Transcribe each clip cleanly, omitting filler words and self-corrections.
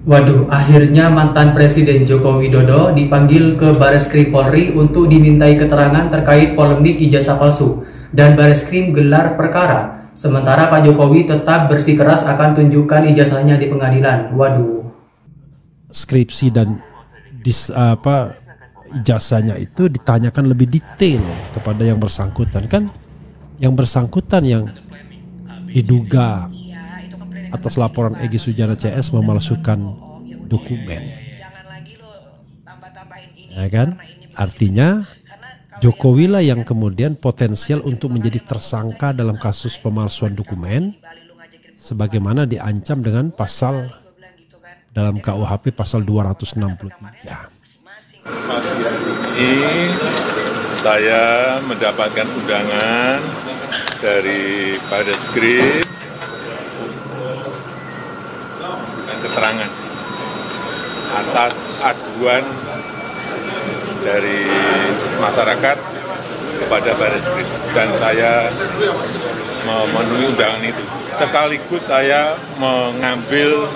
Waduh, akhirnya mantan Presiden Joko Widodo dipanggil ke Bareskrim Polri untuk dimintai keterangan terkait polemik ijazah palsu dan Bareskrim gelar perkara. Sementara Pak Jokowi tetap bersikeras akan tunjukkan ijazahnya di pengadilan. Waduh. Skripsi dan ijazahnya itu ditanyakan lebih detail kepada yang bersangkutan, kan yang bersangkutan yang diduga atas laporan Egy Sujana CS memalsukan dokumen, ya kan? Artinya Jokowi lah yang kemudian potensial untuk menjadi tersangka dalam kasus pemalsuan dokumen, sebagaimana diancam dengan pasal dalam KUHP pasal 263. Ini saya mendapatkan undangan dari Bareskrim keterangan atas aduan dari masyarakat kepada Bareskrim, dan saya memenuhi undangan itu. Sekaligus saya mengambil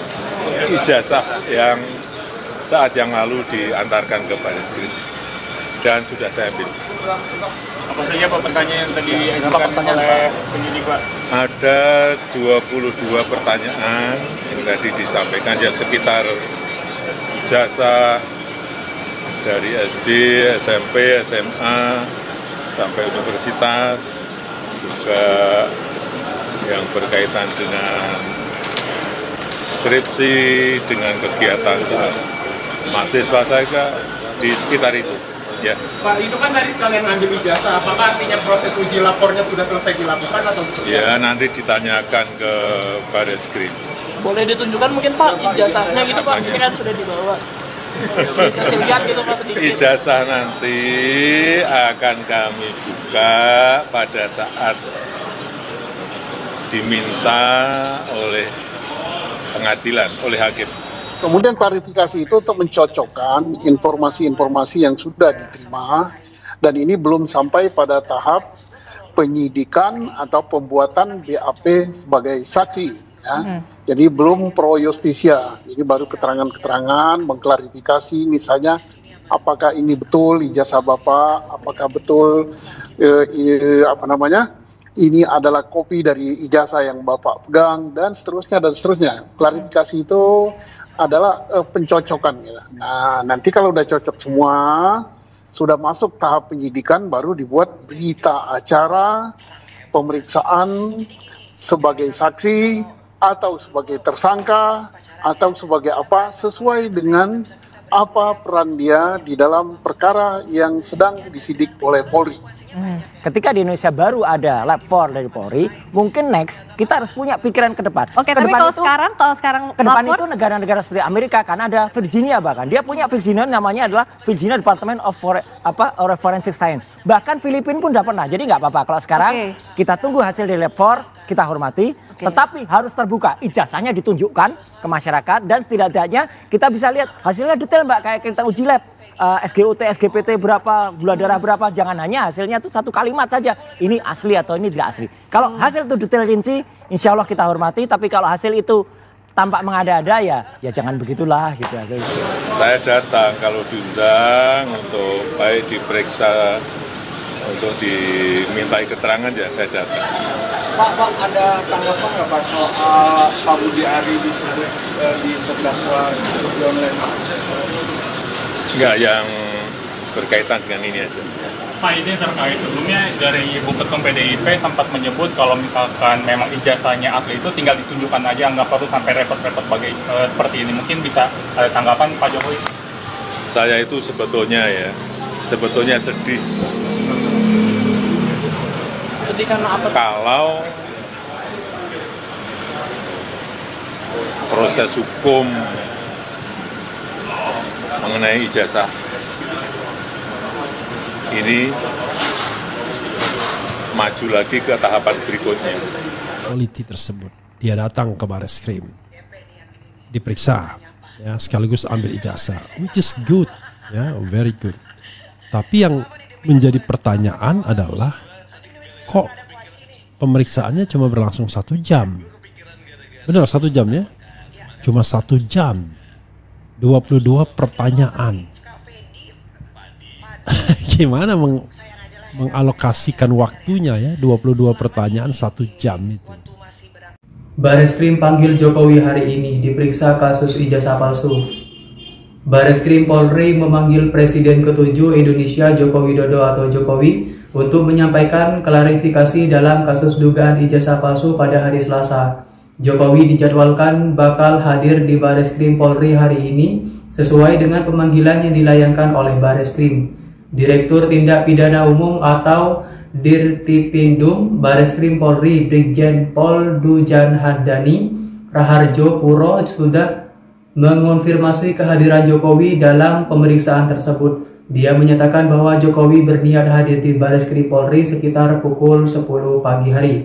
ijazah yang saat yang lalu diantarkan ke Bareskrim dan sudah saya ambil. Apa saja Pak pertanyaan yang tadi diajukan oleh penyidik Pak? Ada 22 pertanyaan yang tadi disampaikan, ya sekitar ijazah dari SD, SMP, SMA, sampai universitas, juga yang berkaitan dengan skripsi, dengan kegiatan saat mahasiswa saya di sekitar itu. Ya. Pak, itu kan tadi sekalian ngambil ijazah, apakah artinya proses uji lapornya sudah selesai dilakukan atau seperti ya, nanti ditanyakan ke Bareskrim. Boleh ditunjukkan mungkin Pak ijazahnya gitu Pak, ini kan sudah dibawa. Kasih lihat gitu Pak sedikit. Ijazah nanti akan kami buka pada saat diminta oleh pengadilan, oleh hakim. Kemudian klarifikasi itu untuk mencocokkan informasi-informasi yang sudah diterima, dan ini belum sampai pada tahap penyidikan atau pembuatan BAP sebagai saksi. Ya. Jadi belum pro justisia, ini baru keterangan-keterangan mengklarifikasi, misalnya apakah ini betul ijazah Bapak, apakah betul ini adalah kopi dari ijazah yang Bapak pegang, dan seterusnya dan seterusnya. Klarifikasi itu adalah pencocokan. Ya. Nah, nanti kalau udah cocok semua, sudah masuk tahap penyidikan, baru dibuat berita acara pemeriksaan sebagai saksi atau sebagai tersangka atau sebagai apa, sesuai dengan apa peran dia di dalam perkara yang sedang disidik oleh Polri. Ketika di Indonesia baru ada Lab 4 dari Polri, mungkin next kita harus punya pikiran ke depan. Oke, ke tapi depan kalau sekarang ke depan lapor, itu negara-negara seperti Amerika, Kanada, Virginia, bahkan dia punya Virginia, namanya adalah Virginia Department of Forensic Science. Bahkan Filipina pun udah pernah. Jadi nggak apa-apa kalau sekarang kita tunggu hasil dari Lab 4, kita hormati, tetapi harus terbuka, ijazahnya ditunjukkan ke masyarakat, dan setidaknya kita bisa lihat hasilnya detail Mbak, kayak kita uji lab. SGOT, SGPT berapa, gula darah berapa, jangan hanya hasilnya itu satu kalimat saja, ini asli atau ini tidak asli. Kalau hasil itu detail rinci, insya Allah kita hormati, tapi kalau hasil itu tampak mengada-ada ya jangan begitulah gitu hasilnya. Saya datang kalau diundang untuk baik diperiksa, untuk dimintai keterangan, ya saya datang. Pak, ada tanggapan nggak Pak soal Pak Budi Ari disebut di terdakwa di online? Enggak, yang berkaitan dengan ini aja. Pak, ini terkait sebelumnya dari Ibu Ketum PDIP sempat menyebut kalau misalkan memang ijazahnya asli itu tinggal ditunjukkan aja, nggak perlu sampai repot-repot seperti ini. Mungkin bisa ada tanggapan Pak Jokowi? Saya itu sebetulnya sedih. Sedih karena apa? Kalau proses hukum mengenai ijazah ini maju lagi ke tahapan berikutnya. Politi tersebut, dia datang ke Bareskrim, diperiksa, ya, sekaligus ambil ijazah, which is good, ya, very good. Tapi yang menjadi pertanyaan adalah, kok pemeriksaannya cuma berlangsung 1 jam? Benar 1 jam ya? Cuma 1 jam. 22 pertanyaan. Gimana mengalokasikan waktunya ya, 22 pertanyaan 1 jam itu. Bareskrim panggil Jokowi hari ini diperiksa kasus ijazah palsu. Bareskrim Polri memanggil Presiden ke-7 Indonesia Joko Widodo atau Jokowi untuk menyampaikan klarifikasi dalam kasus dugaan ijazah palsu pada hari Selasa. Jokowi dijadwalkan bakal hadir di Bareskrim Polri hari ini sesuai dengan pemanggilan yang dilayangkan oleh Bareskrim. Direktur Tindak Pidana Umum atau Dirtipindum Bareskrim Polri Brigjen Pol Dujan Handani Raharjo Puro sudah mengonfirmasi kehadiran Jokowi dalam pemeriksaan tersebut. Dia menyatakan bahwa Jokowi berniat hadir di Bareskrim Polri sekitar pukul 10 pagi hari.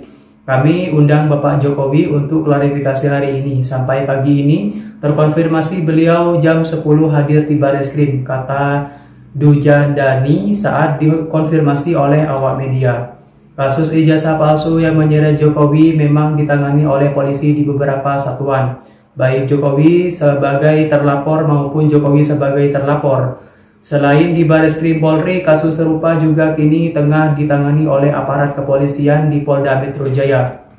Kami undang Bapak Jokowi untuk klarifikasi hari ini. Sampai pagi ini terkonfirmasi beliau jam 10 hadir di Bareskrim, kata Dujan Dani saat dikonfirmasi oleh awak media. Kasus ijazah palsu yang menyeret Jokowi memang ditangani oleh polisi di beberapa satuan, baik Jokowi sebagai terlapor maupun Jokowi sebagai terlapor. Selain di Bareskrim Polri, kasus serupa juga kini tengah ditangani oleh aparat kepolisian di Polda Metro Jaya.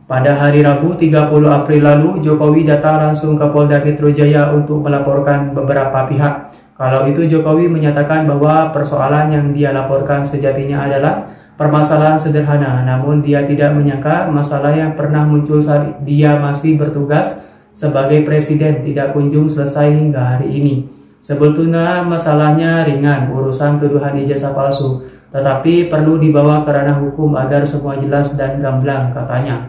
Pada hari Rabu 30 April lalu, Jokowi datang langsung ke Polda Metro Jaya untuk melaporkan beberapa pihak. Kalau itu Jokowi menyatakan bahwa persoalan yang dia laporkan sejatinya adalah permasalahan sederhana, namun dia tidak menyangka masalah yang pernah muncul saat dia masih bertugas sebagai presiden tidak kunjung selesai hingga hari ini. Sebetulnya masalahnya ringan, urusan tuduhan ijazah palsu, tetapi perlu dibawa ke ranah hukum agar semua jelas dan gamblang, katanya.